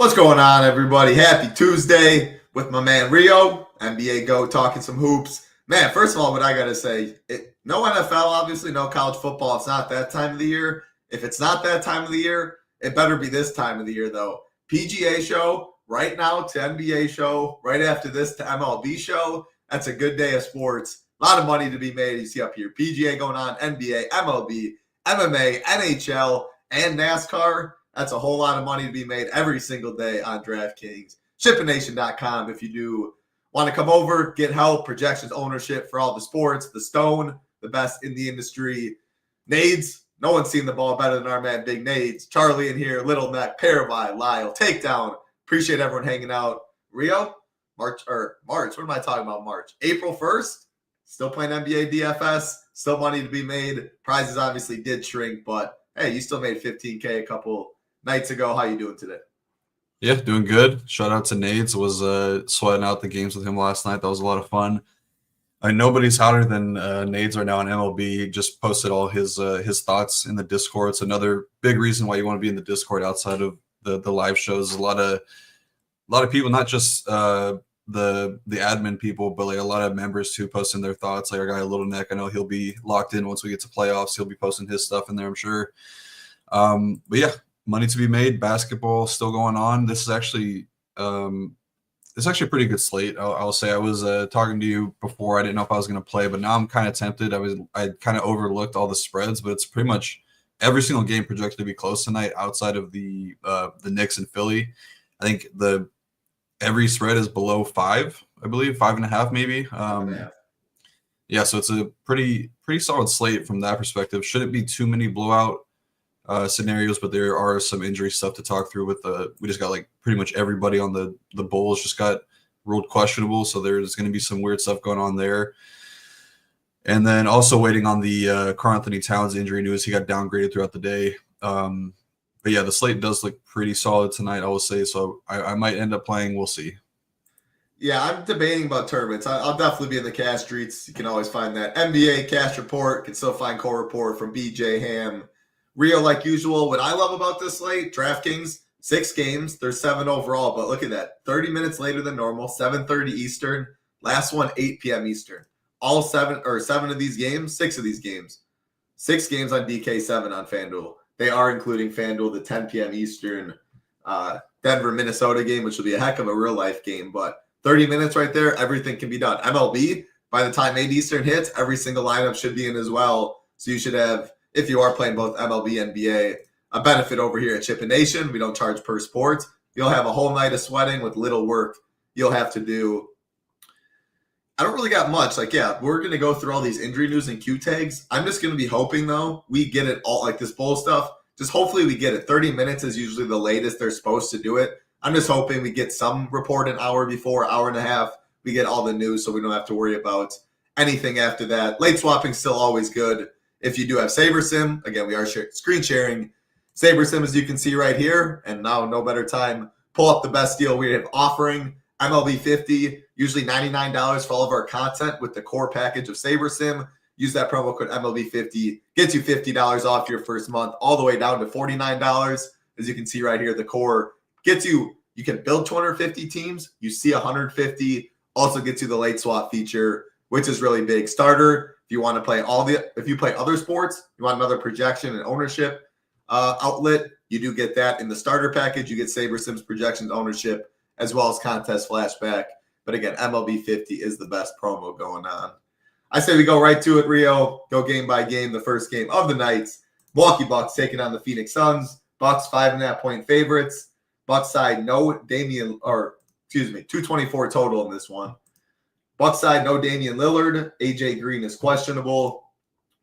What's going on, everybody? Happy Tuesday with my man Rio, NBA Go, talking some hoops. Man, first of all, what I got to say, no NFL, obviously, no college football. It's not that time of the year. If it's not that time of the year, it better be this time of the year, though. PGA show right now to NBA show, right after this to MLB show. That's a good day of sports. A lot of money to be made. You see up here, PGA going on, NBA, MLB, MMA, NHL, and NASCAR. That's a whole lot of money to be made every single day on DraftKings. ShipItNation.com if you do want to come over, get help, projections, ownership for all the sports. The Stone, the best in the industry. Nades, no one's seen the ball better than our man Big Nades. Charlie in here, Little Neck, Paravi, Lyle, Takedown. Appreciate everyone hanging out. Rio, March. What am I talking about? March. April 1st, still playing NBA DFS. Still money to be made. Prizes obviously did shrink, but hey, you still made $15K a couple nights ago. How you doing today? Yeah, doing good. Shout out to Nades. Was sweating out the games with him last night. That was a lot of fun. Nobody's hotter than Nades right now on MLB. Just posted all his thoughts in the Discord. It's another big reason why you want to be in the Discord outside of the live shows. A lot of people, not just the admin people, but like a lot of members too, posting their thoughts. Like our guy Little Neck, I know he'll be locked in once we get to playoffs. He'll be posting his stuff in there, I'm sure. But yeah. Money to be made, basketball still going on. This is actually a pretty good slate. I'll say I was talking to you before. I didn't know if I was going to play, but now I'm kind of tempted. I kind of overlooked all the spreads, but it's pretty much every single game projected to be close tonight outside of the Knicks and Philly. I think every spread is below 5, I believe, 5.5 maybe. Yeah, so it's a pretty solid slate from that perspective. Shouldn't be too many blowout scenarios, but there are some injury stuff to talk through with we just got like pretty much everybody on the Bulls just got ruled questionable, so there's going to be some weird stuff going on there. And then also waiting on the Karl Anthony Towns injury news. He got downgraded throughout the day. But yeah, the slate does look pretty solid tonight, I will say, so I might end up playing. We'll see. Yeah, I'm debating about tournaments. I'll definitely be in the cash streets. You can always find that NBA cash report. Can still find core report from BJ Ham. Rio, like usual. What I love about this slate, DraftKings, 6 games. There's 7 overall, but look at that. 30 minutes later than normal, 7:30 Eastern. Last one, 8 p.m. Eastern. All 7 of these games, 6 of these games. 6 games on DK7 on FanDuel. They are including FanDuel, the 10 p.m. Eastern Denver-Minnesota game, which will be a heck of a real-life game. But 30 minutes right there, everything can be done. MLB, by the time 8 Eastern hits, every single lineup should be in as well. So you should have, if you are playing both MLB and NBA, a benefit over here at SHIPIT Nation. We don't charge per sport. You'll have a whole night of sweating with little work you'll have to do. I don't really got much. We're going to go through all these injury news and Q tags. I'm just going to be hoping, though, we get it all, like this bowl stuff. Just hopefully we get it. 30 minutes is usually the latest they're supposed to do it. I'm just hoping we get some report an hour before, hour and a half. We get all the news so we don't have to worry about anything after that. Late swapping still always good. If you do have SaberSim, again, we are screen sharing SaberSim, as you can see right here. And now, no better time. Pull up the best deal we have offering. MLB 50, usually $99 for all of our content with the core package of SaberSim. Use that promo code MLB 50. Gets you $50 off your first month, all the way down to $49. As you can see right here, the core gets you can build 250 teams. You see 150. Also gets you the late swap feature, which is really big. Starter. If you want to play if you play other sports, you want another projection and ownership outlet, you do get that in the starter package. You get SaberSim's projections, ownership, as well as contest flashback. But again, MLB 50 is the best promo going on. I say we go right to it, Rio. Go game by game. The first game of the night. Milwaukee Bucks taking on the Phoenix Suns. Bucks 5.5-point favorites. Bucks side, no 224 total in this one. Bucks side, no Damian Lillard. AJ Green is questionable.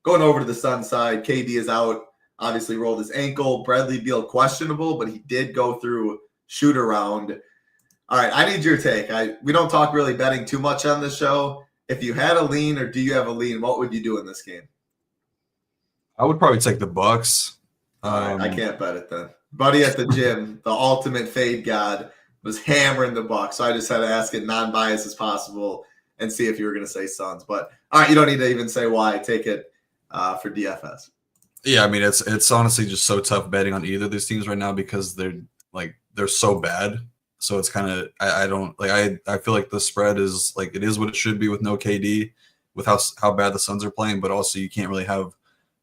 Going over to the Suns side, KD is out. Obviously rolled his ankle. Bradley Beal questionable, but he did go through shoot around. All right, I need your take. We don't talk really betting too much on this show. If you had a lean, or do you have a lean, what would you do in this game? I would probably take the Bucks. All right, I can't bet it then. Buddy at the gym, the ultimate fade god, was hammering the Bucks. So I just had to ask it non-biased as possible and see if you were going to say Suns. But all right, you don't need to even say why. Take it for DFS. Yeah, I mean, it's honestly just so tough betting on either of these teams right now because they're like they're so bad. So it's kind of I don't like I feel like the spread is like it is what it should be with no KD, with how bad the Suns are playing, but also you can't really have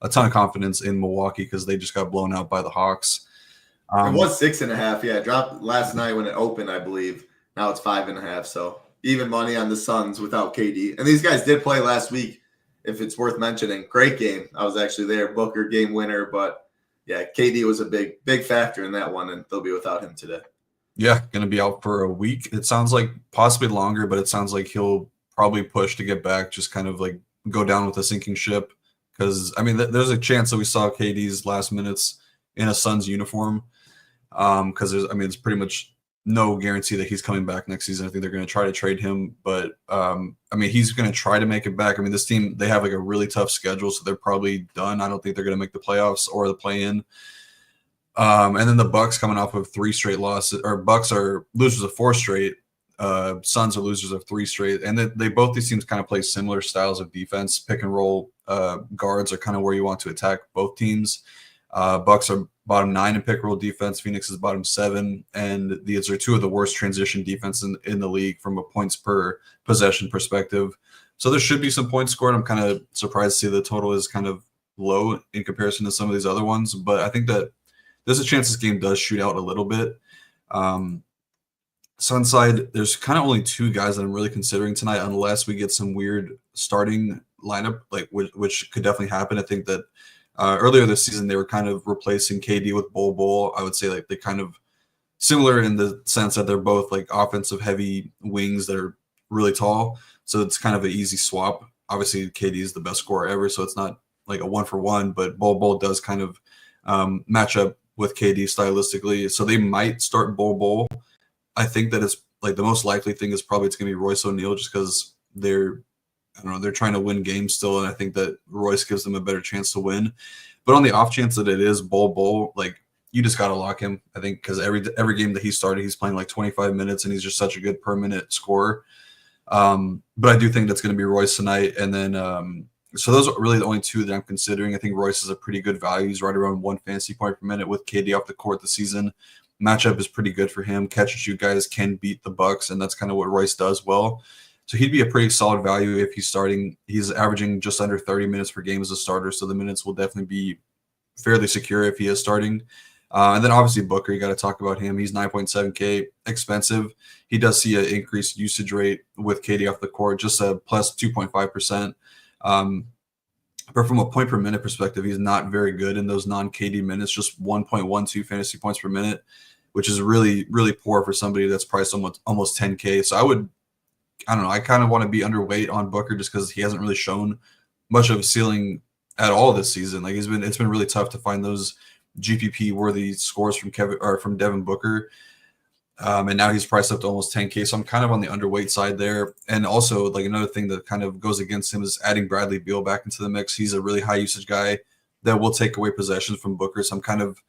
a ton of confidence in Milwaukee because they just got blown out by the Hawks. It was 6.5. Yeah, it dropped last night when it opened, I believe. Now it's 5.5. So even money on the Suns without KD. And these guys did play last week, if it's worth mentioning. Great game. I was actually there. Booker game winner. But yeah, KD was a big factor in that one, and they'll be without him today. Yeah, going to be out for a week. It sounds like possibly longer, but it sounds like he'll probably push to get back, just kind of like go down with a sinking ship. Because, I mean, there's a chance that we saw KD's last minutes in a Suns uniform. Because there's pretty much no guarantee that he's coming back next season. I think they're going to try to trade him, but he's going to try to make it back. I mean, this team, they have like a really tough schedule, so they're probably done. I don't think they're going to make the playoffs or the play-in. And then the Bucks coming off of 3 straight losses, or Bucks are losers of 4 straight. Suns are losers of 3 straight, and they both these teams kind of play similar styles of defense. Pick and roll guards are kind of where you want to attack both teams. Bucks are bottom 9 in pick and roll defense. Phoenix is bottom 7, and these are 2 of the worst transition defense in the league from a points per possession perspective. So there should be some points scored. I'm kind of surprised to see the total is kind of low in comparison to some of these other ones, but I think that there's a chance this game does shoot out a little bit. Sunside, there's kind of only 2 guys that I'm really considering tonight, unless we get some weird starting lineup, like which could definitely happen. I think that earlier this season they were kind of replacing KD with Bol. I would say like they kind of similar in the sense that they're both like offensive heavy wings that are really tall. So it's kind of an easy swap. Obviously, KD is the best scorer ever, so it's not like a 1-for-1, but Bol does kind of match up with KD stylistically. So they might start Bol. I think that it's like the most likely thing is probably it's going to be Royce O'Neal, just because they're trying to win games still, and I think that Royce gives them a better chance to win. But on the off chance that it is Bol, like you just got to lock him, I think, because every game that he started, he's playing like 25 minutes, and he's just such a good per minute scorer. But I do think that's going to be Royce tonight, and then so those are really the only 2 that I'm considering. I think Royce is a pretty good value. He's right around 1 fantasy point per minute with KD off the court this season. Matchup is pretty good for him. Catch and shoot guys can beat the Bucks, and that's kind of what Royce does well. So he'd be a pretty solid value if he's starting. He's averaging just under 30 minutes per game as a starter, so the minutes will definitely be fairly secure if he is starting. And then obviously Booker, you got to talk about him. He's 9.7K, expensive. He does see an increased usage rate with KD off the court, just a plus 2.5%. But from a point per minute perspective, he's not very good in those non-KD minutes, just 1.12 fantasy points per minute, which is really, really poor for somebody that's priced almost 10K. So I don't know. I kind of want to be underweight on Booker just because he hasn't really shown much of a ceiling at all this season. Like it's been really tough to find those GPP worthy scores from Devin Booker. And now he's priced up to almost 10K. So I'm kind of on the underweight side there. And also like another thing that kind of goes against him is adding Bradley Beal back into the mix. He's a really high usage guy that will take away possessions from Booker. So I'm kind of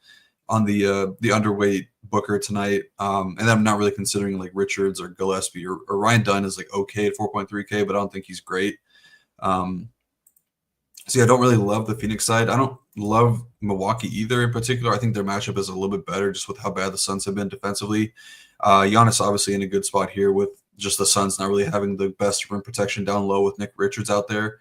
on the underweight Booker tonight. And I'm not really considering like Richards or Gillespie or Ryan Dunn is like okay at 4.3K, but I don't think he's great. So yeah, I don't really love the Phoenix side. I don't love Milwaukee either in particular. I think their matchup is a little bit better just with how bad the Suns have been defensively. Giannis obviously in a good spot here with just the Suns not really having the best rim protection down low with Nick Richards out there.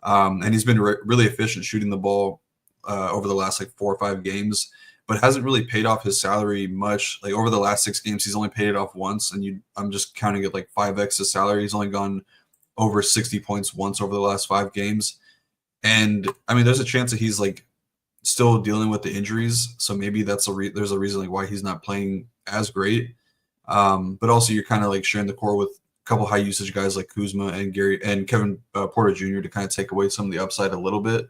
And he's been really efficient shooting the ball over the last like 4 or 5 games, but hasn't really paid off his salary much. Like over the last 6 games, he's only paid it off once, and I'm just counting it like 5x his salary. He's only gone over 60 points once over the last 5 games. And I mean, there's a chance that he's like still dealing with the injuries, so maybe that's there's a reason like why he's not playing as great. But also you're kind of like sharing the core with a couple high usage guys like Kuzma and Kevin Porter Jr. to kind of take away some of the upside a little bit.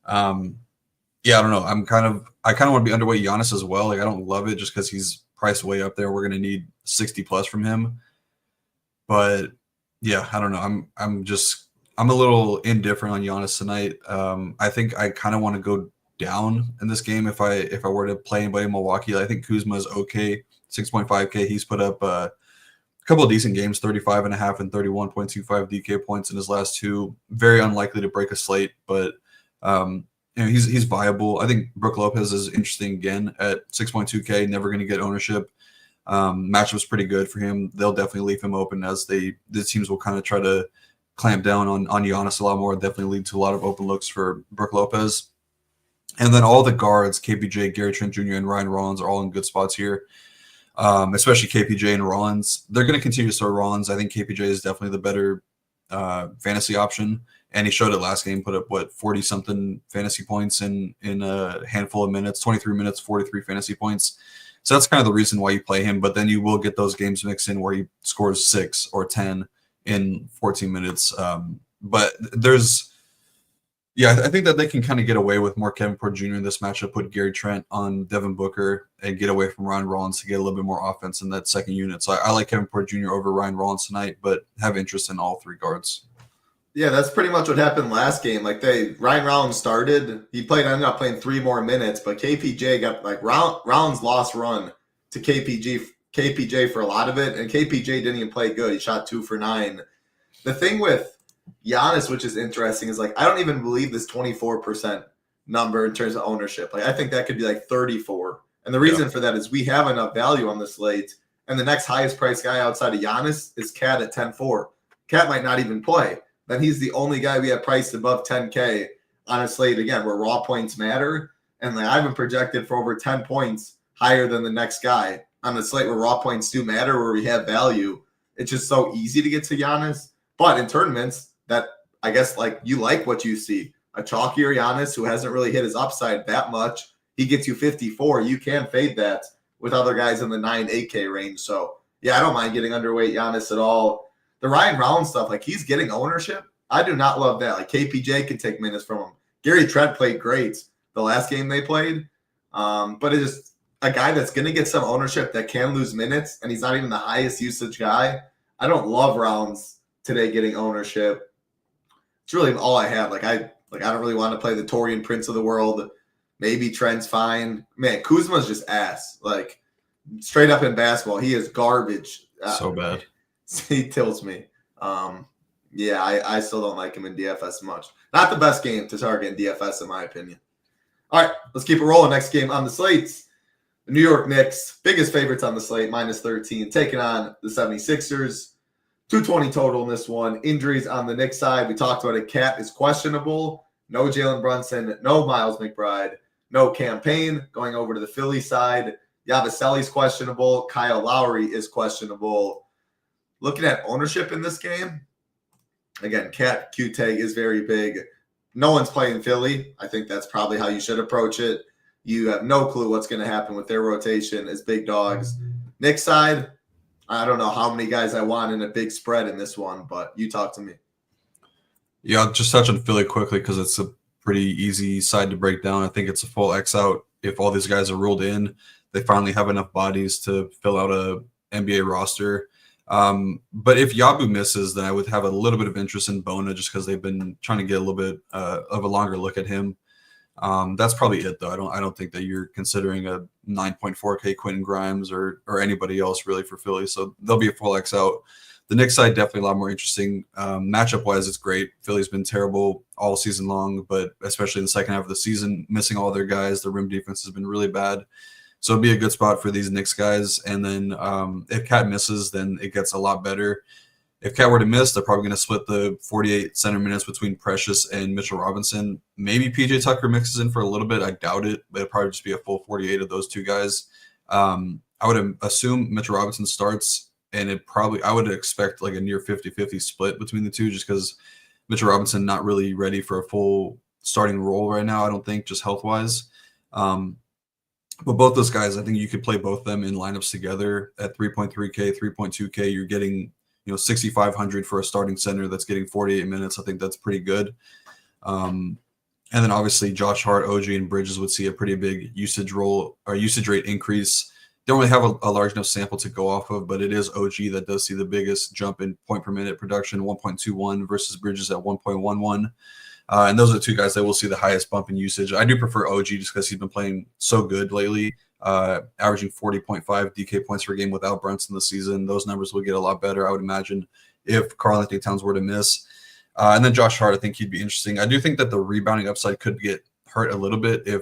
Yeah, I don't know. I kind of want to be underweight Giannis as well. Like I don't love it just because he's priced way up there. We're going to need 60 plus from him. But yeah, I don't know. I'm a little indifferent on Giannis tonight. I think I kind of want to go down in this game if I were to play anybody in Milwaukee. I think Kuzma is okay, 6.5K. He's put up a couple of decent games, 35.5 and 31.25 DK points in his last 2. Very unlikely to break a slate, but he's viable. I think Brook Lopez is interesting again at 6.2K. Never going to get ownership. Matchup's pretty good for him. They'll definitely leave him open as the teams will kind of try to clamp down on Giannis a lot more. Definitely lead to a lot of open looks for Brook Lopez. And then all the guards, KPJ, Gary Trent Jr., and Ryan Rollins are all in good spots here, especially KPJ and Rollins. They're going to continue to start Rollins. I think KPJ is definitely the better fantasy option. And he showed it last game, put up, 40-something fantasy points in a handful of minutes, 23 minutes, 43 fantasy points. So that's kind of the reason why you play him. But then you will get those games mixed in where he scores 6 or 10 in 14 minutes. But I think that they can kind of get away with more Kevin Porter Jr. in this matchup, put Gary Trent on Devin Booker, and get away from Ryan Rollins to get a little bit more offense in that second unit. So I like Kevin Porter Jr. over Ryan Rollins tonight, but have interest in all 3 guards. Yeah, that's pretty much what happened last game. Ryan Rollins started. He ended up playing 3 more minutes, but KPJ got Rollins lost run to KPJ for a lot of it, and KPJ didn't even play good. He shot 2 for 9. The thing with Giannis, which is interesting, is I don't even believe this 24% number in terms of ownership. I think that could be 34. And the reason for that is we have enough value on the slate, and the next highest priced guy outside of Giannis is Cat at 10-4. Cat might not even play. Then he's the only guy we have priced above 10K on a slate, again, where raw points matter. And I've been projected for over 10 points higher than the next guy on the slate where raw points do matter, where we have value. It's just so easy to get to Giannis. But in tournaments, that I guess you like what you see. A chalkier Giannis who hasn't really hit his upside that much. He gets you 54. You can fade that with other guys in the 9-8K range. So, yeah, I don't mind getting underweight Giannis at all. The Ryan Rollins stuff, he's getting ownership. I do not love that. KPJ can take minutes from him. Gary Trent played great the last game they played. But it's just a guy that's going to get some ownership that can lose minutes, and he's not even the highest usage guy. I don't love Rollins today getting ownership. It's really all I have. I don't really want to play the Torian Prince of the world. Maybe Trent's fine. Man, Kuzma's just ass. Straight up in basketball, he is garbage. So bad. He tilts me. I still don't like him in DFS much. Not the best game to target in DFS, in my opinion. All right, let's keep it rolling. Next game on the slates. The New York Knicks, biggest favorites on the slate, -13, taking on the 76ers. 220 total in this one. Injuries on the Knicks side. We talked about it. Cat is questionable. No Jalen Brunson. No Miles McBride. No Campaign. Going over to the Philly side. Yabusele's questionable. Kyle Lowry is questionable. Looking at ownership in this game, again, Cat Q-Tag is very big. No one's playing Philly. I think that's probably how you should approach it. You have no clue what's going to happen with their rotation as big dogs. Knicks side, I don't know how many guys I want in a big spread in this one, but you talk to me. Yeah, I'll just touch on Philly quickly because it's a pretty easy side to break down. I think it's a full X out. If all these guys are ruled in, they finally have enough bodies to fill out a NBA roster. But if Yabu misses, then I would have a little bit of interest in Bona just because they've been trying to get a little bit of a longer look at him. That's probably it, though. I don't think that you're considering a 9.4K Quentin Grimes or anybody else really for Philly. So there'll be a full X out. The Knicks side definitely a lot more interesting. Matchup wise, it's great. Philly's been terrible all season long, but especially in the second half of the season, missing all their guys. The rim defense has been really bad. So it'd be a good spot for these Knicks guys. And then if Cat misses, then it gets a lot better. If Cat were to miss, they're probably going to split the 48 center minutes between Precious and Mitchell Robinson. Maybe PJ Tucker mixes in for a little bit. I doubt it, but it'd probably just be a full 48 of those two guys. I would assume Mitchell Robinson starts, and I would expect a near 50-50 split between the two just because Mitchell Robinson not really ready for a full starting role right now, I don't think, just health-wise. But both those guys, I think you could play both of them in lineups together at 3.3K, 3.2K. You're getting 6,500 for a starting center that's getting 48 minutes. I think that's pretty good. And then obviously Josh Hart, OG, and Bridges would see a pretty big usage rate increase. Don't really have a large enough sample to go off of, but it is OG that does see the biggest jump in point per minute production, 1.21 versus Bridges at 1.11. And those are the two guys that will see the highest bump in usage. I do prefer OG just because he's been playing so good lately, averaging 40.5 DK points per game without Brunson this season. Those numbers will get a lot better, I would imagine, if Karl-Anthony Towns were to miss. And then Josh Hart, I think he'd be interesting. I do think that the rebounding upside could get hurt a little bit if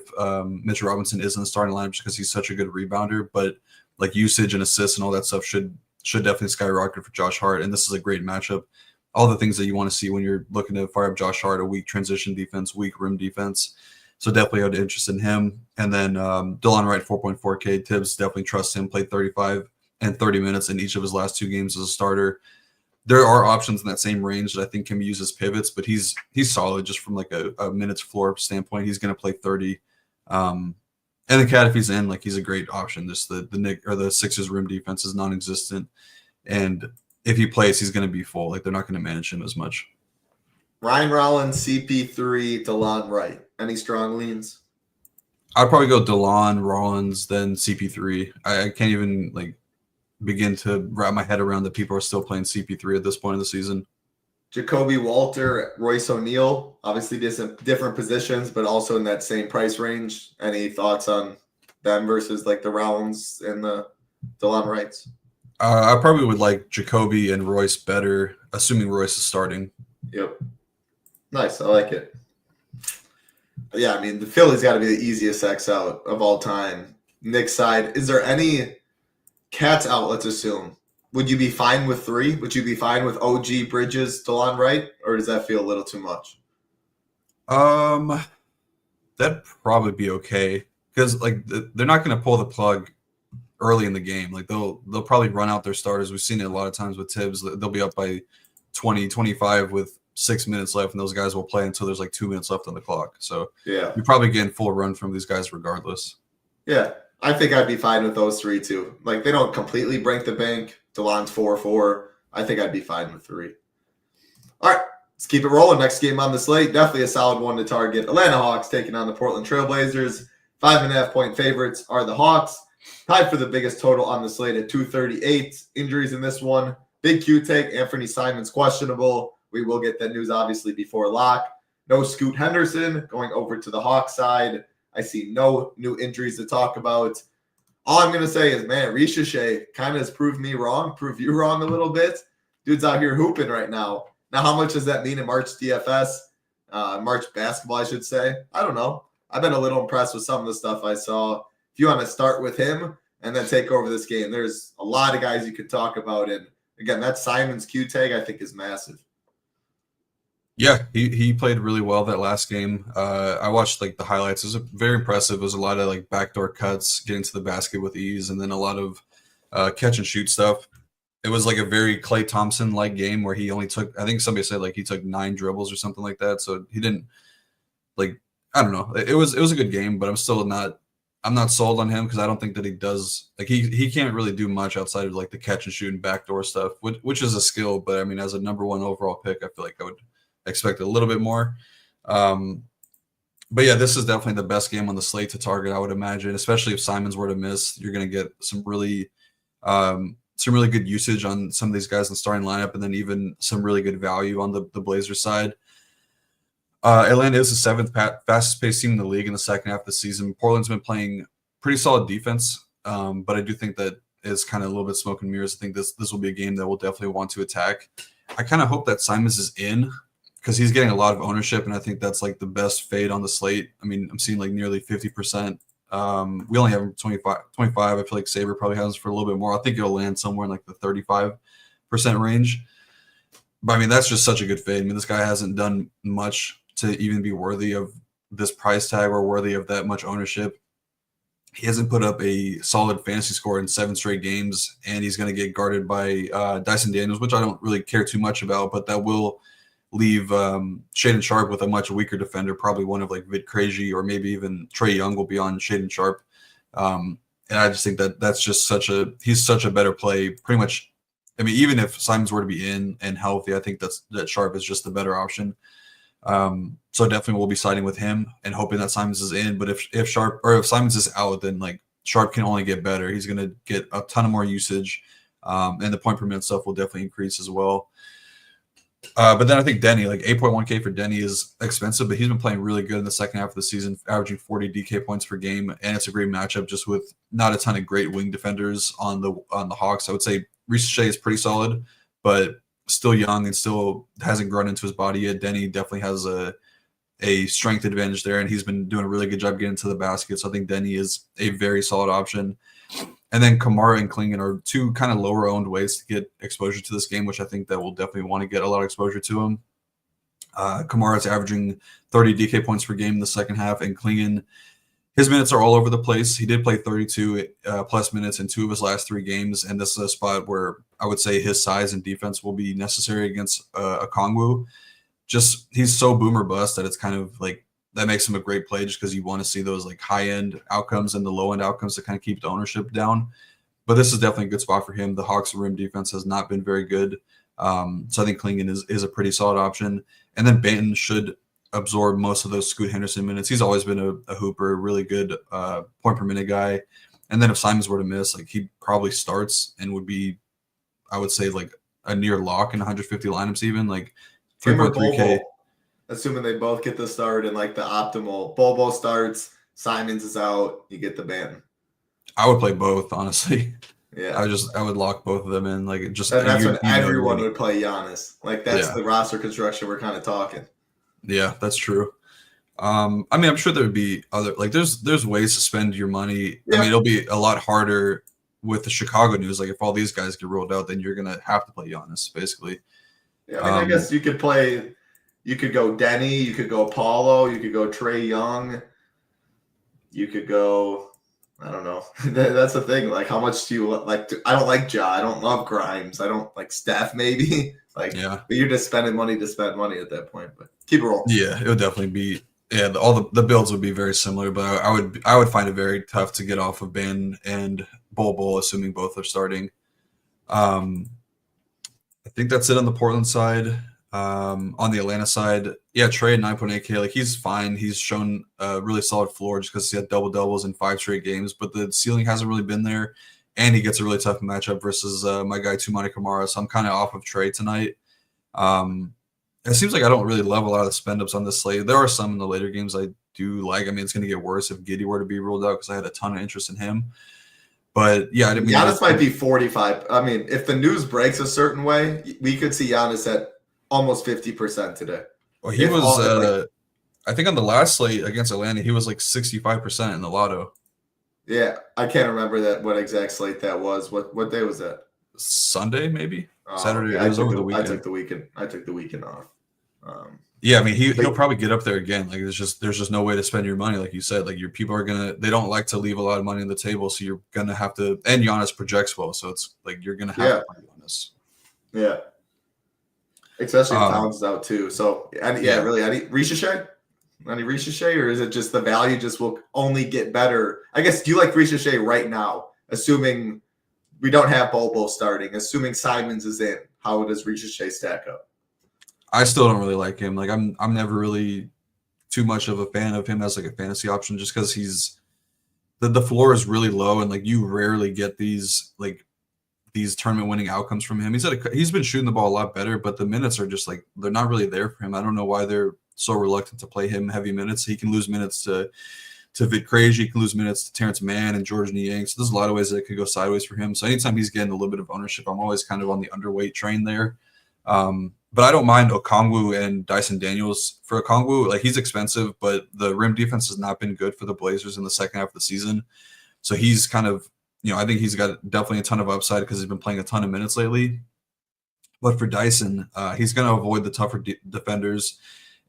Mitchell Robinson is in the starting lineup just because he's such a good rebounder. But like usage and assists and all that stuff should definitely skyrocket for Josh Hart. And this is a great matchup. All the things that you want to see when you're looking to fire up Josh Hart, a weak transition defense, weak rim defense. So definitely had interest in him. And then Delon Wright, 4.4K. Tibbs definitely trusts him, played 35 and 30 minutes in each of his last 2 games as a starter. There are options in that same range that I think can be used as pivots, but he's solid just from like a minutes floor standpoint. He's going to play 30. And the Cat, if he's in, like, he's a great option. Just the Sixers rim defense is non-existent, and if he plays, he's going to be full. Like, they're not going to manage him as much. Ryan Rollins, CP3, DeLon Wright. Any strong leans? I'd probably go DeLon, Rollins, then CP3. I can't even like begin to wrap my head around that people are still playing CP3 at this point in the season. Jacoby Walter, Royce O'Neal, obviously different positions, but also in that same price range. Any thoughts on them versus like the Rollins and the DeLon Wrights? I probably would like Jacoby and Royce better, assuming Royce is starting. Yep. Nice. I like it. Yeah, I mean, the Phillies got to be the easiest X out of all time. Nick's side, is there any Cats out, let's assume? Would you be fine with 3? Would you be fine with OG, Bridges, DeLon Wright? Or does that feel a little too much? That'd probably be okay. Because like they're not going to pull the plug early in the game. Like they'll probably run out their starters. We've seen it a lot of times with Tibbs. They'll be up by 20, 25 with 6 minutes left, and those guys will play until there's like 2 minutes left on the clock. So yeah, you're probably getting full run from these guys regardless. Yeah, I think I'd be fine with those 3 too. Like they don't completely break the bank. DeLon's 4-4. I think I'd be fine with 3. All right, let's keep it rolling. Next game on the slate, definitely a solid one to target. Atlanta Hawks taking on the Portland Trailblazers. 5.5-point favorites are the Hawks. Tied for the biggest total on the slate at 238. Injuries in this one. Big Q take. Anthony Simons questionable. We will get that news obviously before lock. No Scoot Henderson going over to the Hawks side. I see no new injuries to talk about. All I'm going to say is, man, Ricochet kind of has proved me wrong, proved you wrong a little bit. Dude's out here hooping right now. Now, how much does that mean in March DFS? March basketball, I should say. I don't know. I've been a little impressed with some of the stuff I saw. If you want to start with him and then take over this game, there's a lot of guys you could talk about. And again, that Simons Q tag I think is massive. Yeah, he played really well that last game. I watched like the highlights. It was very impressive. It was a lot of like backdoor cuts, getting to the basket with ease, and then a lot of catch and shoot stuff. It was like a very Klay Thompson like game where he only took, I think somebody said like he took 9 dribbles or something like that. So he didn't like, I don't know. It was a good game, but I'm not sold on him because I don't think that he does, like he can't really do much outside of like the catch and shoot and backdoor stuff, which is a skill. But I mean, as a number 1 overall pick, I feel like I would expect a little bit more. But yeah, this is definitely the best game on the slate to target, I would imagine, especially if Simons were to miss. You're going to get some really good usage on some of these guys in the starting lineup, and then even some really good value on the Blazers side. Atlanta is the 7th fastest paced team in the league in the second half of the season. Portland's been playing pretty solid defense, but I do think that is kind of a little bit smoke and mirrors. I think this will be a game that we'll definitely want to attack. I kind of hope that Simons is in, because he's getting a lot of ownership, and I think that's like the best fade on the slate. I mean, I'm seeing like nearly 50%. We only have him 25. I feel like Saber probably has for a little bit more. I think it'll land somewhere in like the 35% range. But I mean, that's just such a good fade. I mean, this guy hasn't done much to even be worthy of this price tag or worthy of that much ownership. He hasn't put up a solid fantasy score in 7 straight games, and he's going to get guarded by Dyson Daniels, which I don't really care too much about, but that will leave Shaedon Sharpe with a much weaker defender, probably one of like Vid Krejci or maybe even Trae Young will be on Shaedon Sharpe. And I just think that that's just he's such a better play. Pretty much, I mean, even if Simons were to be in and healthy, I think that Sharpe is just the better option. So definitely we'll be siding with him and hoping that Simons is in. But if Simons is out, then like Sharpe can only get better. He's going to get a ton of more usage, and the point per minute stuff will definitely increase as well. But then I think Denny, like 8.1K for Denny is expensive, but he's been playing really good in the second half of the season, averaging 40 DK points per game, and it's a great matchup just with not a ton of great wing defenders on the Hawks. I would say Ricochet is pretty solid, but still young and still hasn't grown into his body yet. Denny definitely has a strength advantage there, and he's been doing a really good job getting to the basket. So I think Denny is a very solid option. And then Kamara and Klingon are two kind of lower owned ways to get exposure to this game, which I think that will definitely want to get a lot of exposure to him. Kamara's averaging 30 DK points per game in the second half, and Klingon, his minutes are all over the place. He did play 32 plus minutes in 2 of his last 3 games, and this is a spot where I would say his size and defense will be necessary against a Kongwu. Just he's so boomer bust that it's kind of like that makes him a great play just because you want to see those like high end outcomes and the low end outcomes to kind of keep the ownership down. But this is definitely a good spot for him. The Hawks' rim defense has not been very good. So I think Klingon is a pretty solid option. And then Banton should absorb most of those Scoot Henderson minutes. He's always been a hooper, really good point per minute guy. And then if Simons were to miss, like he probably starts and would be, I would say, like a near lock in 150 lineups even, like 3.3K. Assuming they both get the start and like the optimal. Bobo starts, Simons is out, you get the Banton. I would play both, honestly. Yeah. I would lock both of them in. Like just and that's when everyone would play Giannis. Like that's the roster construction we're kind of talking. Yeah, that's true. I mean, I'm sure there would be other like there's ways to spend your money. Yeah. I mean, it'll be a lot harder with the Chicago news. Like if all these guys get rolled out, then you're gonna have to play Giannis, basically. Yeah, I mean, I guess you could play. You could go Denny. You could go Paulo. You could go Trae Young. You could go. I don't know. That's the thing. Like, how much do you like? I don't like Ja. I don't love Grimes. I don't like Steph. Maybe like, yeah. But you're just spending money to spend money at that point. But keep it rolling. Yeah, it would definitely be. Yeah, all the builds would be very similar, but I would find it very tough to get off of Ben and Bol, assuming both are starting. I think that's it on the Portland side. On the Atlanta side, yeah, Trae at 9.8K, like he's fine. He's shown a really solid floor just because he had double doubles in 5 straight games, but the ceiling hasn't really been there, and he gets a really tough matchup versus my guy Toumani Camara. So I'm kind of off of Trae tonight. It seems like I don't really love a lot of the spend ups on this slate. There are some in the later games I do like. I mean, it's going to get worse if Giddey were to be ruled out because I had a ton of interest in him. But yeah, I didn't mean Giannis might be 45. I mean, if the news breaks a certain way, we could see Giannis at almost 50% today. Well, he was, I think on the last slate against Atlanta, he was like 65% in the lotto. Yeah, I can't remember what exact slate that was. What day was that? Sunday, maybe Saturday. Okay. It was over the weekend. I took the weekend off. Yeah, I mean he'll probably get up there again. Like there's just no way to spend your money, like you said. Like your people are they don't like to leave a lot of money on the table, so you're gonna have to. And Giannis projects well, so it's like you're gonna have to play Giannis. Yeah, especially if Towns is out too. So really, any Ricochet, or is it just the value just will only get better? I guess do you like Ricochet right now, assuming we don't have Bobo starting, assuming Simons is in? How does Ricochet stack up? I still don't really like him. Like I'm never really too much of a fan of him as like a fantasy option, just because he's the floor is really low, and like you rarely get these tournament winning outcomes from him. He's been shooting the ball a lot better, but the minutes are just like they're not really there for him. I don't know why they're so reluctant to play him heavy minutes. He can lose minutes to Vit Krejci, he can lose minutes to Terrence Mann and George Niang. So there's a lot of ways that it could go sideways for him. So anytime he's getting a little bit of ownership, I'm always kind of on the underweight train there. But I don't mind Okongwu and Dyson Daniels. For Okongwu, like he's expensive, but the rim defense has not been good for the Blazers in the second half of the season. So he's kind of, I think he's got definitely a ton of upside because he's been playing a ton of minutes lately. But for Dyson, he's going to avoid the tougher defenders.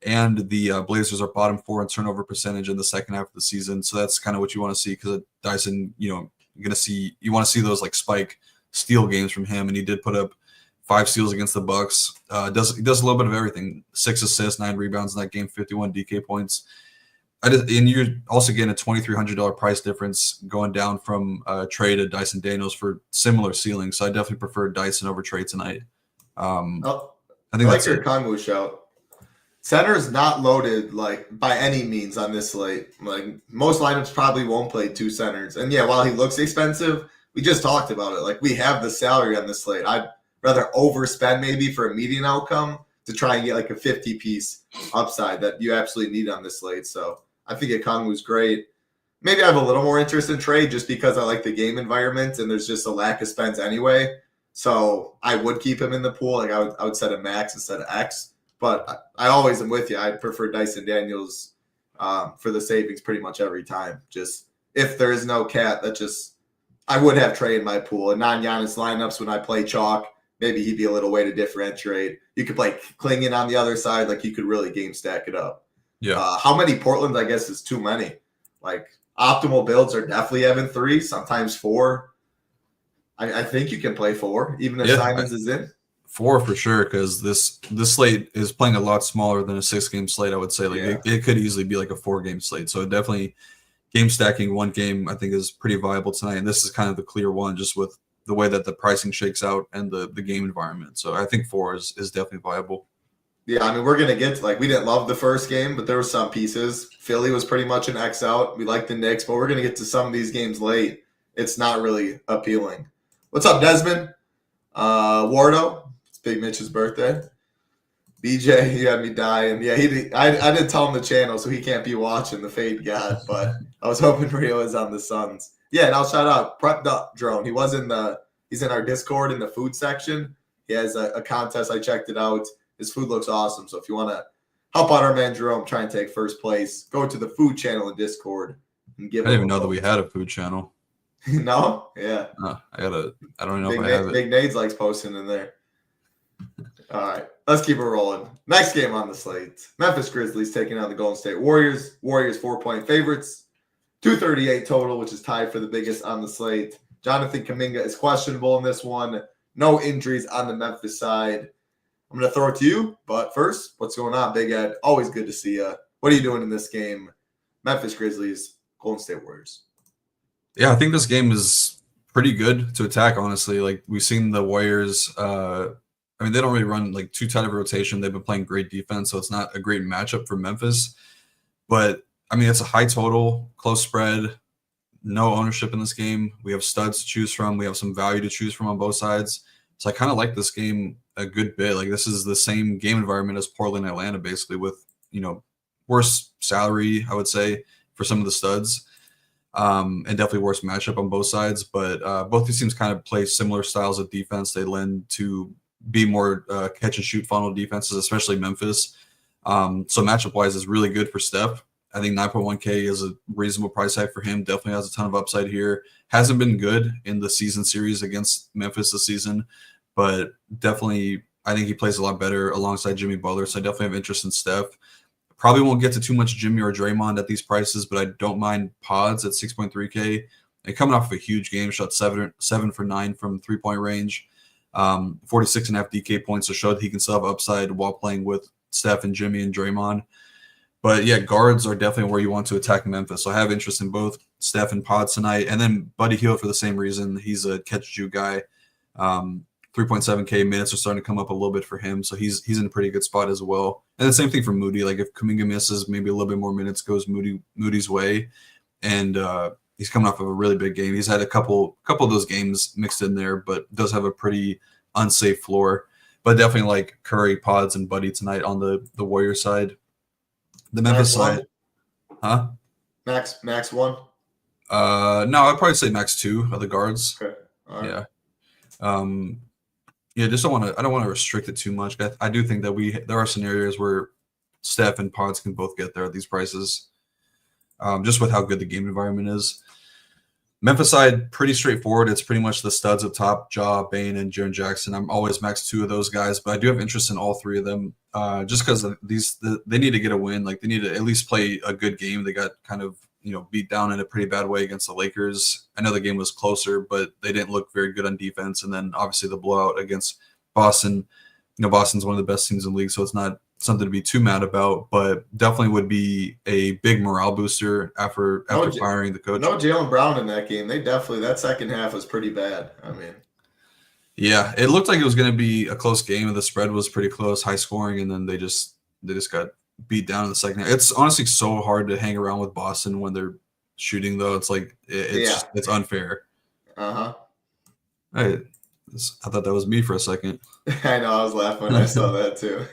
And the Blazers are bottom 4 in turnover percentage in the second half of the season. So that's kind of what you want to see because Dyson, you want to see those like spike steal games from him. And he did put up 5 steals against the Bucks. He does a little bit of everything. 6 assists, 9 rebounds in that game, 51 DK points. And you're also getting a $2,300 price difference going down from Trae to Dyson Daniels for similar ceilings. So I definitely prefer Dyson over Trae tonight. I think that's your Kongwu shout. Center is not loaded like by any means on this slate. Like most lineups probably won't play 2 centers. And yeah, while he looks expensive, we just talked about it. Like we have the salary on this slate. I'd rather overspend maybe for a median outcome to try and get like a 50-piece upside that you absolutely need on this slate. So I think Okongwu's great. Maybe I have a little more interest in Trae just because I like the game environment and there's just a lack of spends anyway. So I would keep him in the pool. Like I would set a max instead of X. But I always am with you. I prefer Dyson Daniels for the savings pretty much every time. Just if there is no cat that just I would have Trey in my pool. And non-Giannis lineups when I play chalk, maybe he'd be a little way to differentiate. You could play Klingon on the other side. Like, you could really game stack it up. Yeah. How many Portland, I guess, is too many. Like, optimal builds are definitely having 3, sometimes 4. I think you can play 4, even if Simons is in. 4 for sure, because this slate is playing a lot smaller than a 6-game slate. I would say it could easily be like a 4-game slate. So definitely game stacking 1 game I think is pretty viable tonight. And this is kind of the clear one, just with the way that the pricing shakes out and the game environment. So I think 4 is definitely viable. Yeah, I mean, we're going to get to, like, we didn't love the first game, but there were some pieces. Philly was pretty much an X out. We like the Knicks, but we're going to get to some of these games late. It's not really appealing. What's up, Desmond? Wardo? It's Big Mitch's birthday. BJ, you had me dying. Yeah, I didn't tell him the channel, so he can't be watching the Fade God, but I was hoping Rio is on the Suns. Yeah, and I'll shout out Prep Drone. He's in our Discord in the food section. He has a contest. I checked it out. His food looks awesome. So if you want to help out our man Jerome, try and take first place, go to the food channel in Discord and give. I didn't even know that we had a food channel. No? Yeah. I don't know if I have it. Big Nades likes posting in there. All right. Let's keep it rolling. Next game on the slate. Memphis Grizzlies taking on the Golden State Warriors. Warriors 4-point favorites. 238 total, which is tied for the biggest on the slate. Jonathan Kuminga is questionable in this one. No injuries on the Memphis side. I'm going to throw it to you, but first, what's going on, Big Ed? Always good to see you. What are you doing in this game? Memphis Grizzlies, Golden State Warriors. Yeah, I think this game is pretty good to attack, honestly. Like, we've seen the Warriors, I mean, they don't really run, like, too tight of a rotation. They've been playing great defense, so it's not a great matchup for Memphis. But, I mean, it's a high total, close spread, no ownership in this game. We have studs to choose from. We have some value to choose from on both sides. So I kind of like this game a good bit. Like, this is the same game environment as Portland and Atlanta, basically, with, worse salary, I would say, for some of the studs, and definitely worse matchup on both sides. But both these teams kind of play similar styles of defense. They lend to be more catch and shoot funnel defenses, especially Memphis. So matchup wise is really good for Steph. I think 9.1K is a reasonable price tag for him. Definitely has a ton of upside here. Hasn't been good in the season series against Memphis this season, but definitely I think he plays a lot better alongside Jimmy Butler. So I definitely have interest in Steph. Probably won't get to too much Jimmy or Draymond at these prices, but I don't mind Pods at 6.3K. And coming off of a huge game, shot 7 for 9 from 3-point range, 46.5 DK points, so showed he can still have upside while playing with Steph and Jimmy and Draymond. But yeah, guards are definitely where you want to attack Memphis. So I have interest in both Steph and Pods tonight. And then Buddy Hield for the same reason. He's a catch-and-shoot guy. 3.7K minutes are starting to come up a little bit for him. So he's in a pretty good spot as well. And the same thing for Moody. Like, if Kuminga misses, maybe a little bit more minutes goes Moody's way. And he's coming off of a really big game. He's had a couple of those games mixed in there, but does have a pretty unsafe floor. But definitely like Curry, Pods, and Buddy tonight on the Warrior side. The Memphis side. Huh? Max 1? No, I'd probably say max 2 of the guards. Okay. All right. Yeah. I don't want to restrict it too much. I do think that there are scenarios where Steph and Pods can both get there at these prices, just with how good the game environment is. Memphis side, pretty straightforward. It's pretty much the studs up top, Ja, Bane, and Jaren Jackson. I'm always max 2 of those guys, but I do have interest in all 3 of them, just because they need to get a win. Like, they need to at least play a good game. They got kind of beat down in a pretty bad way against the Lakers. I know the game was closer, but they didn't look very good on defense. And then obviously the blowout against Boston. Boston's one of the best teams in the league, so it's not something to be too mad about, but definitely would be a big morale booster after firing the coach. No Jaylen Brown in that game. That second half was pretty bad. I mean, yeah, it looked like it was going to be a close game, and the spread was pretty close, high scoring, and then they just got beat down in the second half. It's honestly so hard to hang around with Boston when they're shooting, though. It's like it's unfair. Hey, I thought that was me for a second. I know, I was laughing when I saw that too.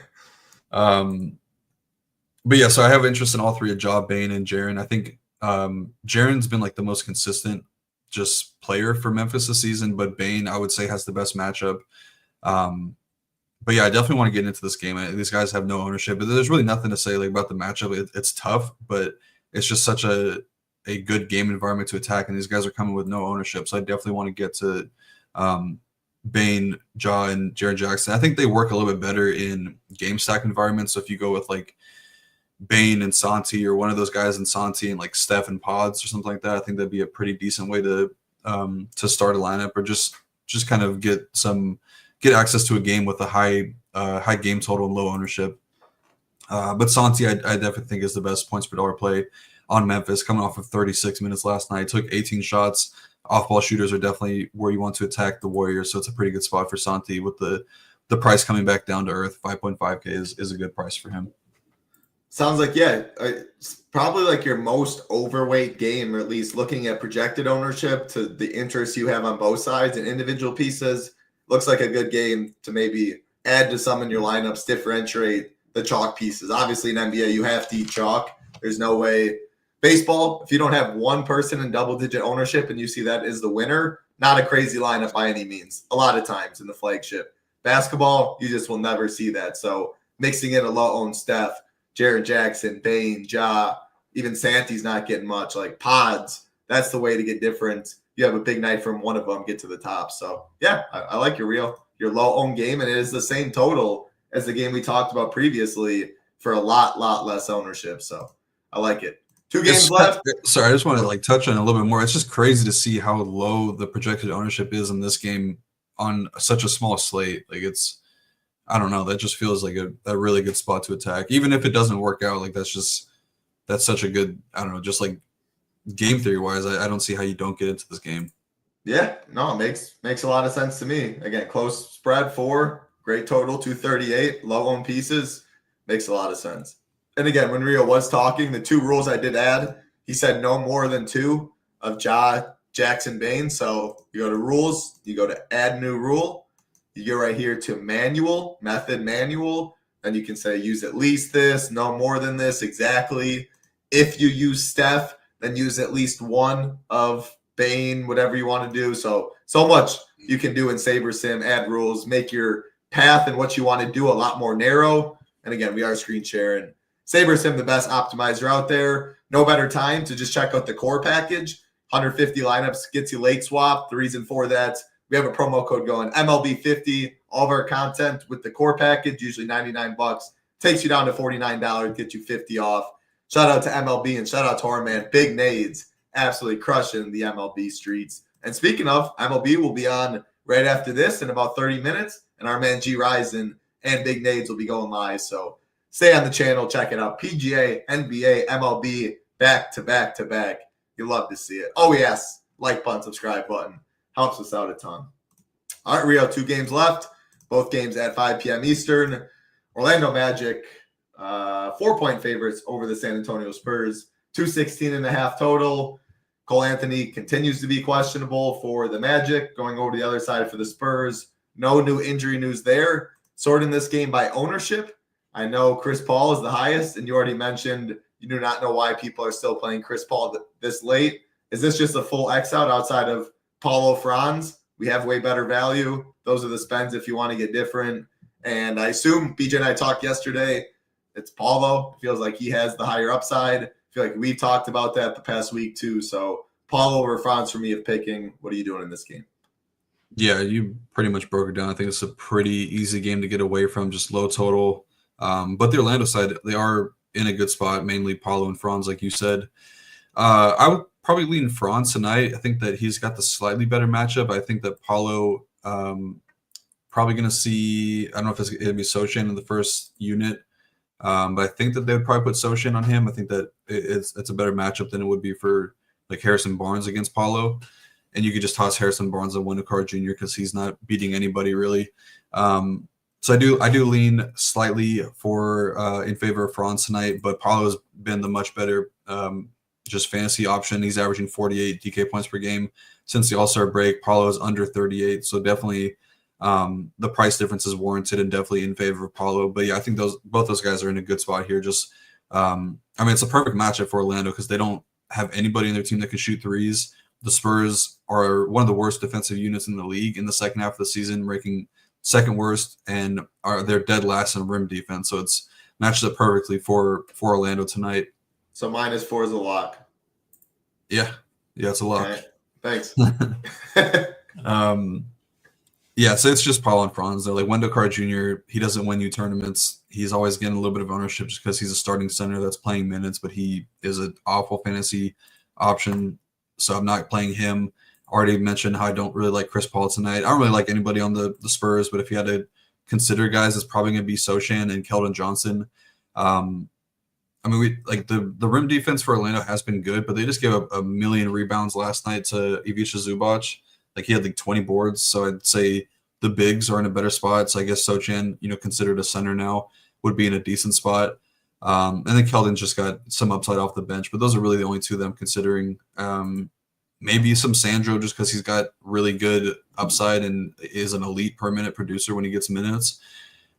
But yeah, so I have interest in all 3 of Ja, Bane, and Jaren. I think Jaren's been like the most consistent just player for Memphis this season, but Bane, I would say, has the best matchup. But yeah, I definitely want to get into this game. These guys have no ownership, but there's really nothing to say about the matchup. It's tough, but it's just a good game environment to attack, and these guys are coming with no ownership. So I definitely want to get to Bane, Ja, and Jaren Jackson. I think they work a little bit better in game stack environments. So if you go with like Bane and Santi, or one of those guys in Santi and like Steph and Pods or something like that, I think that'd be a pretty decent way to start a lineup, or just kind of get access to a game with a high game total and low ownership. But Santi, I definitely think is the best points per dollar play on Memphis, coming off of 36 minutes last night. Took 18 shots. Off-ball shooters are definitely where you want to attack the Warriors, so it's a pretty good spot for Santi with the price coming back down to earth. 5.5K is a good price for him. Sounds like, it's probably like your most overweight game, or at least looking at projected ownership to the interest you have on both sides and individual pieces. Looks like a good game to maybe add to some in your lineups, differentiate the chalk pieces. Obviously in NBA, you have to eat chalk. There's no way. Baseball, if you don't have one person in double-digit ownership and you see that is the winner, not a crazy lineup by any means, a lot of times in the flagship. Basketball, you just will never see that. So mixing in a low-owned Steph, Jaren Jackson, Bane, Ja, even Santi's not getting much, like Pods, that's the way to get different. You have a big night from one of them, get to the top. So, yeah, I like your low-owned game, and it is the same total as the game we talked about previously for a lot less ownership. So I like it. 2 games left. Sorry, I just want to like touch on a little bit more. It's just crazy to see how low the projected ownership is in this game on such a small slate. Like I don't know. That just feels like a really good spot to attack. Even if it doesn't work out, like that's such a good, I don't know, just like game theory wise, I don't see how you don't get into this game. Yeah, no, it makes a lot of sense to me. Again, close spread 4, great total, 238, low owned pieces, makes a lot of sense. And again, when Rio was talking, the 2 rules I did add, he said no more than 2 of Ja, Jackson, Bane. So you go to rules, you go to add new rule, you go right here to method manual, and you can say use at least this, no more than this, exactly. If you use Steph, then use at least 1 of Bane, whatever you want to do. So much you can do in Saber Sim, add rules, make your path and what you want to do a lot more narrow. And again, we are screen sharing. Saber Sim, the best optimizer out there. No better time to just check out the core package. 150 lineups gets you late swap. The reason for that, we have a promo code going, MLB50. All of our content with the core package, usually $99, takes you down to $49, gets you 50 off. Shout out to MLB and shout out to our man, Big Nades, absolutely crushing the MLB streets. And speaking of, MLB will be on right after this in about 30 minutes, and our man G Ryzen and Big Nades will be going live. So stay on the channel, check it out. PGA, NBA, MLB, back to back to back. You love to see it. Oh, yes, like button, subscribe button. Helps us out a ton. All right, Rio, 2 games left. Both games at 5 p.m. Eastern. Orlando Magic, 4-point favorites over the San Antonio Spurs. 216.5 total. Cole Anthony continues to be questionable for the Magic. Going over to the other side for the Spurs. No new injury news there. Sorting this game by ownership. I know Chris Paul is the highest, and you already mentioned you do not know why people are still playing Chris Paul this late. Is this just a full X out outside of Paulo Franz? We have way better value. Those are the spends if you want to get different. And I assume BJ and I talked yesterday. It's Paulo. It feels like he has the higher upside. I feel like we talked about that the past week too. So Paulo over Franz for me of picking. What are you doing in this game? Yeah, you pretty much broke it down. I think it's a pretty easy game to get away from, just low total. But the Orlando side, they are in a good spot, mainly Paulo and Franz, like you said. I would probably lean Franz tonight. I think that he's got the slightly better matchup. I think that Paulo probably going to see, I don't know if it's going to be Sochan in the first unit, but I think that they would probably put Sochan on him. I think that it's a better matchup than it would be for like Harrison Barnes against Paulo. And you could just toss Harrison Barnes on Wendell Carter Jr. because he's not beating anybody really. So I do lean slightly in favor of Franz tonight, but Paulo's been the much better just fantasy option. He's averaging 48 DK points per game since the All-Star break. Paulo is under 38, so definitely the price difference is warranted and definitely in favor of Paulo. But yeah, I think both those guys are in a good spot here. Just it's a perfect matchup for Orlando because they don't have anybody in their team that can shoot threes. The Spurs are one of the worst defensive units in the league in the second half of the season, ranking second worst, and they're dead last in rim defense. So it's matched up perfectly for Orlando tonight. So -4 is a lock. Yeah, it's a lock. All right. Thanks. Yeah, so it's just Paul and Franz. They're like Wendell Carter Jr. He doesn't win you tournaments. He's always getting a little bit of ownership just because he's a starting center that's playing minutes, but he is an awful fantasy option. So I'm not playing him. Already mentioned how I don't really like Chris Paul tonight. I don't really like anybody on the Spurs, but if you had to consider guys, it's probably going to be Sochan and Keldon Johnson. I mean, we like the rim defense for Orlando has been good, but they just gave up a million rebounds last night to Ivica Zubac. Like he had like 20 boards, so I'd say the bigs are in a better spot. So I guess Sochan, considered a center now, would be in a decent spot. And then Keldon just got some upside off the bench, but those are really the only two that I'm considering. Maybe some Sandro just because he's got really good upside and is an elite per minute producer when he gets minutes.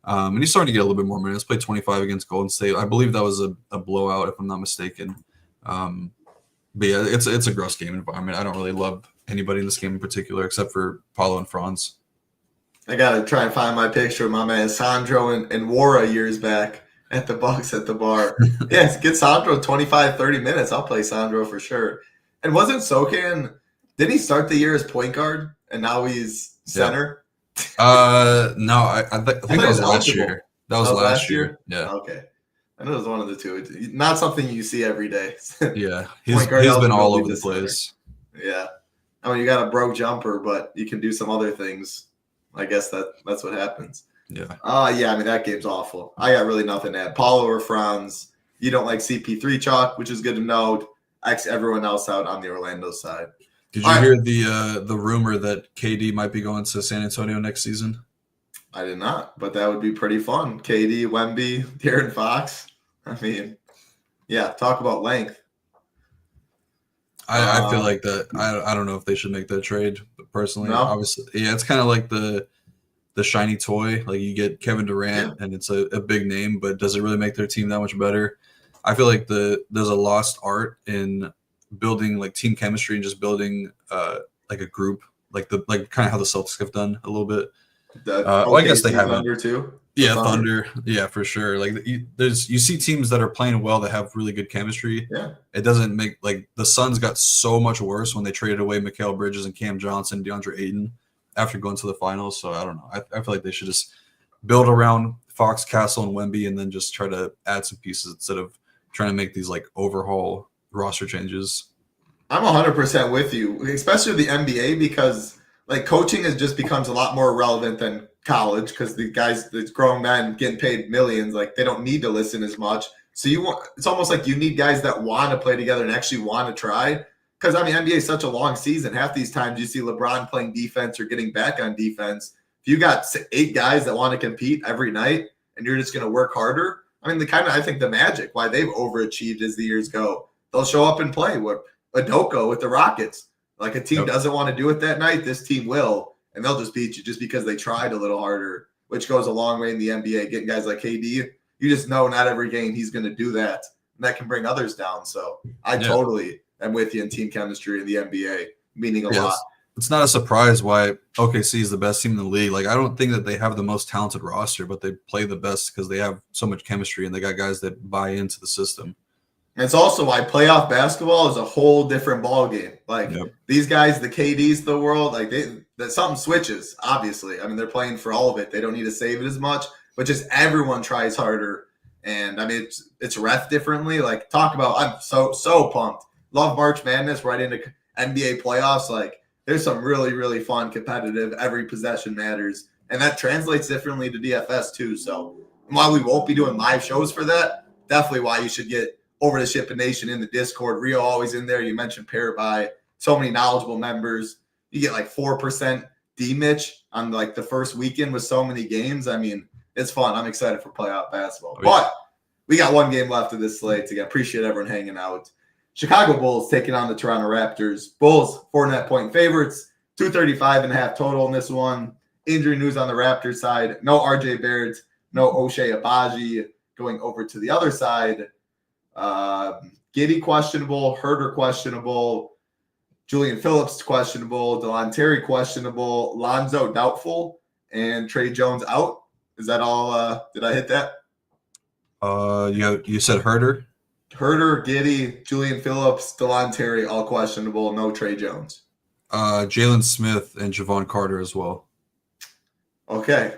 And he's starting to get a little bit more minutes. Played 25 against Golden State. I believe that was a blowout, if I'm not mistaken. But yeah, it's a gross game environment. I don't really love anybody in this game in particular except for Paulo and Franz. I gotta try and find my picture of my man Sandro and Wara years back at the Bucks at the bar. Yeah, get Sandro 25, 30 minutes. I'll play Sandro for sure. And wasn't Sochan, didn't he start the year as point guard and now he's center? No, I think that was last year. That was last year. Yeah. Okay. I know it was one of the two. Not something you see every day. Yeah. He's been all over the place. Yeah. I mean, you got a broke jumper, but you can do some other things. I guess that's what happens. Yeah. Yeah, I mean, that game's awful. I got really nothing to add. Paulo or Franz, you don't like CP3 chalk, which is good to know. X everyone else out on the Orlando side. Did you hear the rumor that KD might be going to San Antonio next season? I did not, but that would be pretty fun. KD, Wemby, De'Aaron Fox. I mean, yeah, talk about length. I feel like that. I don't know if they should make that trade, but personally, No? obviously, yeah, it's kind of like the shiny toy. Like you get Kevin Durant, and it's a big name, but does it really make their team that much better? I feel like there's a lost art in building like team chemistry and just building like a group, like kind of how the Celtics have done a little bit. I guess they haven't. Thunder too. Yeah, Thunder. Yeah, for sure. Like you see teams that are playing well that have really good chemistry. Yeah. It doesn't make like the Suns got so much worse when they traded away Mikal Bridges and Cam Johnson, DeAndre Ayton after going to the finals. So I don't know. I feel like they should just build around Fox, Castle, and Wemby, and then just try to add some pieces instead of trying to make these like overhaul roster changes. I'm 100% with you, especially the NBA, because like coaching has just becomes a lot more relevant than college because the guys, the grown men getting paid millions, like they don't need to listen as much. So it's almost like you need guys that want to play together and actually want to try. Because I mean, NBA is such a long season. Half these times you see LeBron playing defense or getting back on defense. If you got 8 guys that want to compete every night and you're just going to work harder, I mean, I think the magic why they've overachieved as the years go. They'll show up and play with Adoko with the Rockets. Like a team doesn't want to do it that night, this team will, and they'll just beat you just because they tried a little harder, which goes a long way in the NBA. Getting guys like KD, you just know not every game he's going to do that, and that can bring others down. So I totally am with you in team chemistry in the NBA, meaning a lot. It's not a surprise why OKC is the best team in the league. Like I don't think that they have the most talented roster, but they play the best because they have so much chemistry and they got guys that buy into the system. And it's also why playoff basketball is a whole different ball game. Like these guys, the KDs of the world, like that something switches. Obviously, I mean they're playing for all of it. They don't need to save it as much, but just everyone tries harder. And I mean it's ref differently. Like talk about, I'm so pumped. Love March Madness right into NBA playoffs. Like there's some really really fun competitive. Every possession matters, and that translates differently to DFS too. So while we won't be doing live shows for that, definitely why you should get over to SHIPIT Nation in the Discord. Rio always in there. You mentioned Parabuy. So many knowledgeable members. You get like 4% D-Mitch on like the first weekend with so many games. I mean, it's fun. I'm excited for playoff basketball. But we got one game left of this slate. Again, appreciate everyone hanging out. Chicago Bulls taking on the Toronto Raptors. Bulls, 4.5-point favorites. 235.5 total in this one. Injury news on the Raptors side. No RJ Barrett. No O'Shea Abaji. Going over to the other side. Giddey questionable, Herter questionable, Julian Phillips questionable, Delon Terry questionable, Lonzo doubtful, and Trey Jones out. Is that all? Did I hit that? You said Herter? Herter, Giddey, Julian Phillips, DeLon Terry, all questionable. No Trey Jones. Jalen Smith and Javon Carter as well. Okay.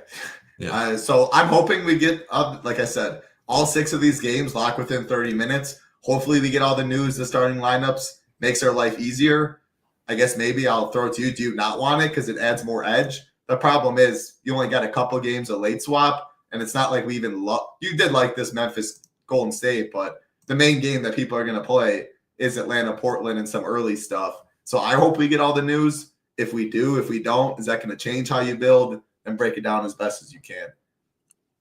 Yeah. So I'm hoping we get, like I said, all 6 of these games locked within 30 minutes. Hopefully we get all the news, the starting lineups, makes our life easier. I guess maybe I'll throw it to you. Do you not want it because it adds more edge? The problem is you only got a couple games of late swap, and it's not like we even you did like this Memphis Golden State, but the main game that people are going to play is Atlanta, Portland, and some early stuff. So I hope we get all the news. If we do, if we don't, is that going to change how you build? And break it down as best as you can.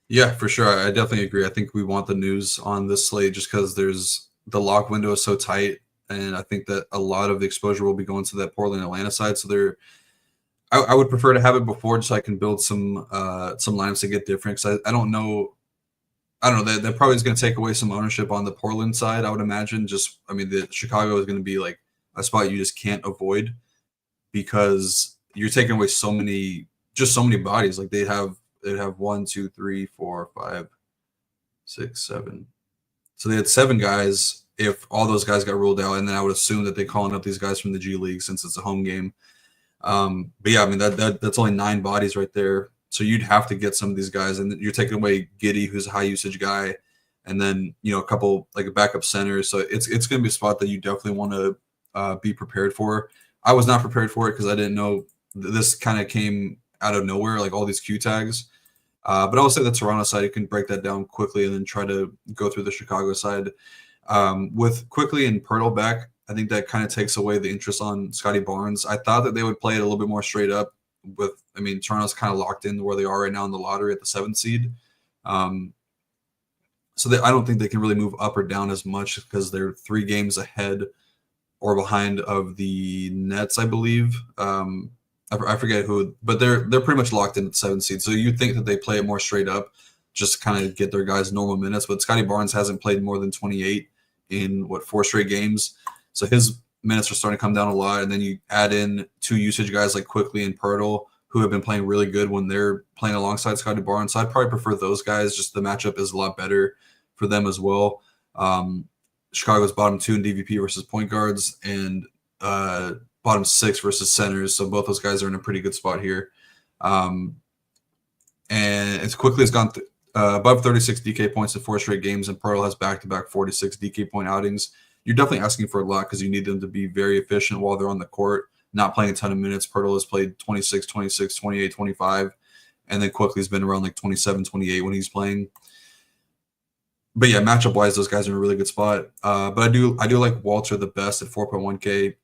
Yeah, for sure. I definitely agree. I think we want the news on this slate just because the lock window is so tight, and I think that a lot of the exposure will be going to that Portland Atlanta side. So I would prefer to have it before just so I can build some lineups that get different. Because I don't know. I don't know. That probably is going to take away some ownership on the Portland side, I would imagine. The Chicago is going to be like a spot you just can't avoid because you're taking away so many bodies. Like they'd have 1, 2, 3, 4, 5, 6, 7. So they had 7 guys. If all those guys got ruled out, and then I would assume that they're calling up these guys from the G League since it's a home game. But yeah, I mean that's only 9 bodies right there. So you'd have to get some of these guys, and you're taking away Giddey, who's a high usage guy, and then a couple like a backup center. So it's going to be a spot that you definitely want to be prepared for. I was not prepared for it because I didn't know this kind of came out of nowhere, like all these Q tags. But I will say the Toronto side, you can break that down quickly and then try to go through the Chicago side. With Quickly and Pirtle back, I think that kind of takes away the interest on Scotty Barnes. I thought that they would play it a little bit more straight up. Toronto's kind of locked in where they are right now in the lottery at the 7th seed. So I don't think they can really move up or down as much because they're 3 games ahead or behind of the Nets, I believe. I forget who, but they're pretty much locked in at the 7th seed. So you'd think that they play it more straight up, just to kind of get their guys normal minutes. But Scotty Barnes hasn't played more than 28 in 4 straight games. So his minutes are starting to come down a lot. And then you add in 2 usage guys like Quickly and Pirtle, who have been playing really good when they're playing alongside Scotty Barnes. So I'd probably prefer those guys. Just the matchup is a lot better for them as well. Chicago's bottom 2 in DVP versus point guards, and bottom 6 versus centers. So both those guys are in a pretty good spot here. And as Quickly has gone above 36 DK points in 4 straight games, and Pirtle has back-to-back 46 DK point outings. You're definitely asking for a lot because you need them to be very efficient while they're on the court, not playing a ton of minutes. Pirtle has played 26, 26, 28, 25, and then Quickly's been around like 27, 28 when he's playing. But yeah, matchup-wise, those guys are in a really good spot. But I do like Walter the best at 4.1K.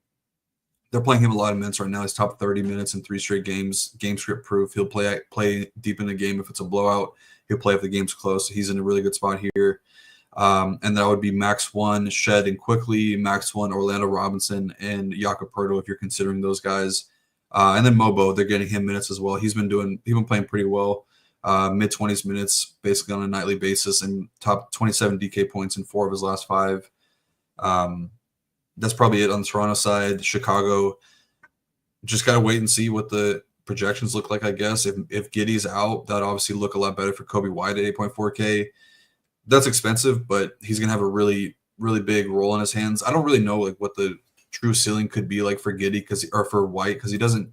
They're playing him a lot of minutes right now. He's top 30 minutes in 3 straight games, game script proof. He'll play deep in the game if it's a blowout. He'll play if the game's close. So he's in a really good spot here. And that would be Max 1, Shed and Quickly, Max 1, Orlando Robinson, and Jakob Poeltl if you're considering those guys. And then Mobo, they're getting him minutes as well. He's been playing pretty well. Mid-20s minutes basically on a nightly basis, and top 27 DK points in 4 of his last 5. That's probably it on the Toronto side. Chicago, just got to wait and see what the projections look like, I guess. If Giddey's out, that'd obviously look a lot better for Kobe White at 8.4K. That's expensive, but he's going to have a really, really big role in his hands. I don't really know like what the true ceiling could be like for Giddey or for White because he doesn't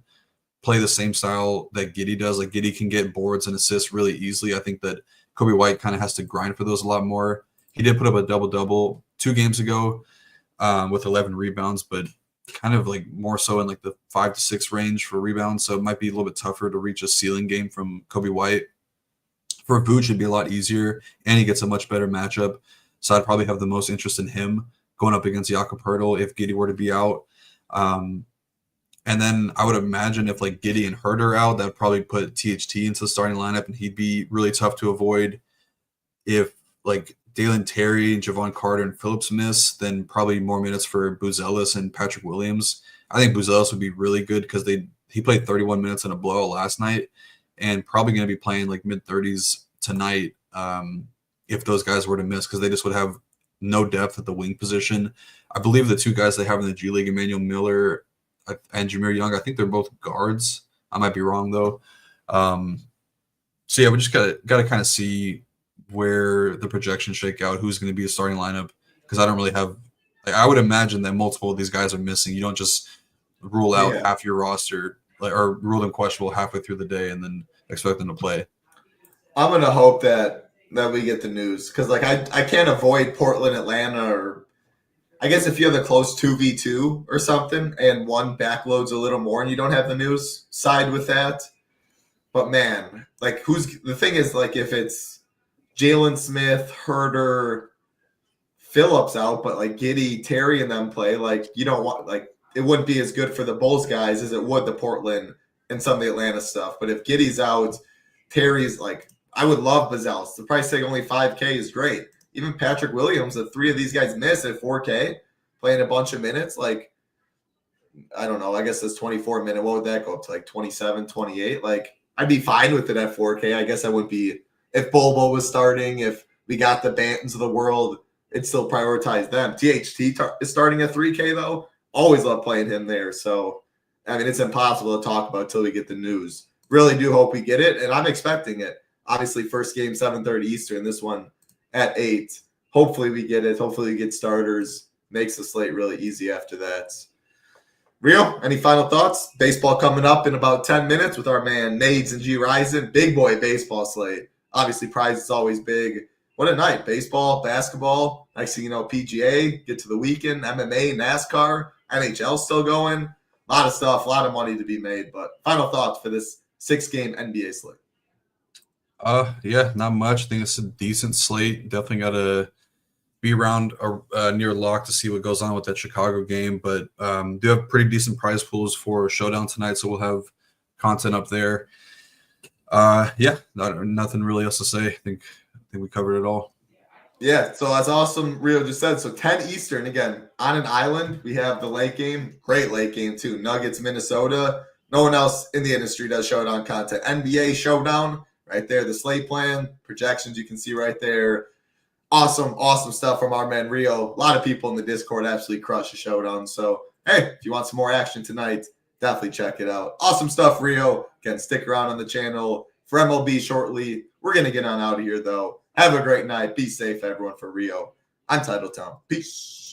play the same style that Giddey does. Like Giddey can get boards and assists really easily. I think that Kobe White kind of has to grind for those a lot more. He did put up a double-double 2 games ago with 11 rebounds, but kind of like more so in like the 5 to 6 range for rebounds. So it might be a little bit tougher to reach a ceiling game from Kobe White. For Vooch, it'd be a lot easier, and he gets a much better matchup. So I'd probably have the most interest in him going up against Jakob Poeltl if Giddey were to be out. And then I would imagine if like Giddey and Hurt are out, that would probably put THT into the starting lineup, and he'd be really tough to avoid. If like Dalen Terry, Javon Carter, and Phillips miss, then probably more minutes for Buzelis and Patrick Williams. I think Buzelis would be really good because he played 31 minutes in a blowout last night, and probably going to be playing like mid-30s tonight if those guys were to miss because they just would have no depth at the wing position. I believe the 2 guys they have in the G League, Emmanuel Miller and Jameer Young, I think they're both guards. I might be wrong though. So yeah, we just got to kind of see where the projections shake out, who's going to be a starting lineup because I don't really have. Like, I would imagine that multiple of these guys are missing. You don't just rule out half your roster, or rule them questionable halfway through the day and then expect them to play. I'm gonna hope that we get the news, because like I can't avoid Portland, Atlanta, or I guess if you have a close 2v2 or something and one backloads a little more and you don't have the news, side with that. But man, like the thing is, like, if it's Jalen Smith, Herter, Phillips out, but like Giddey, Terry and them play, like you don't want, like, it wouldn't be as good for the Bulls guys as it would the Portland and some of the Atlanta stuff. But if Giddey's out, Terry's, like, I would love Bazell. The price tag only $5K is great. Even Patrick Williams, the three of these guys miss at $4K, playing a bunch of minutes. Like, I don't know. I guess it's 24 minute. What would that go up to? Like 27, 28? Like, I'd be fine with it at 4K. I guess I would be if Bobo was starting, if we got the Bantons of the world, it'd still prioritize them. THT is starting at 3K, though. Always love playing him there. So, I mean, it's impossible to talk about until we get the news. Really do hope we get it, and I'm expecting it. Obviously, first game, 7:30 Eastern. This one at 8. Hopefully we get it. Hopefully we get starters. Makes the slate really easy after that. Rio, any final thoughts? Baseball coming up in about 10 minutes with our man Nades and G Ryzen. Big boy baseball slate. Obviously, prize is always big. What a night. Baseball, basketball. Next thing you know, PGA, get to the weekend, MMA, NASCAR, NHL still going. A lot of stuff, a lot of money to be made. But final thoughts for this 6-game NBA slate. Yeah, not much. I think it's a decent slate. Definitely got to be around near lock to see what goes on with that Chicago game. But do have pretty decent prize pools for Showdown tonight, so we'll have content up there. Yeah, nothing really else to say. I think we covered it all. Yeah, so that's awesome. Rio just said, so 10 Eastern, again, on an island. We have the late game. Great late game, too. Nuggets, Minnesota. No one else in the industry does Showdown content. NBA Showdown. Right there, the slate plan, projections you can see right there. Awesome, awesome stuff from our man Rio. A lot of people in the Discord absolutely crush the Showdown. So, hey, if you want some more action tonight, definitely check it out. Awesome stuff, Rio. Again, stick around on the channel for MLB shortly. We're going to get on out of here, though. Have a great night. Be safe, everyone. For Rio, I'm Title Town. Peace.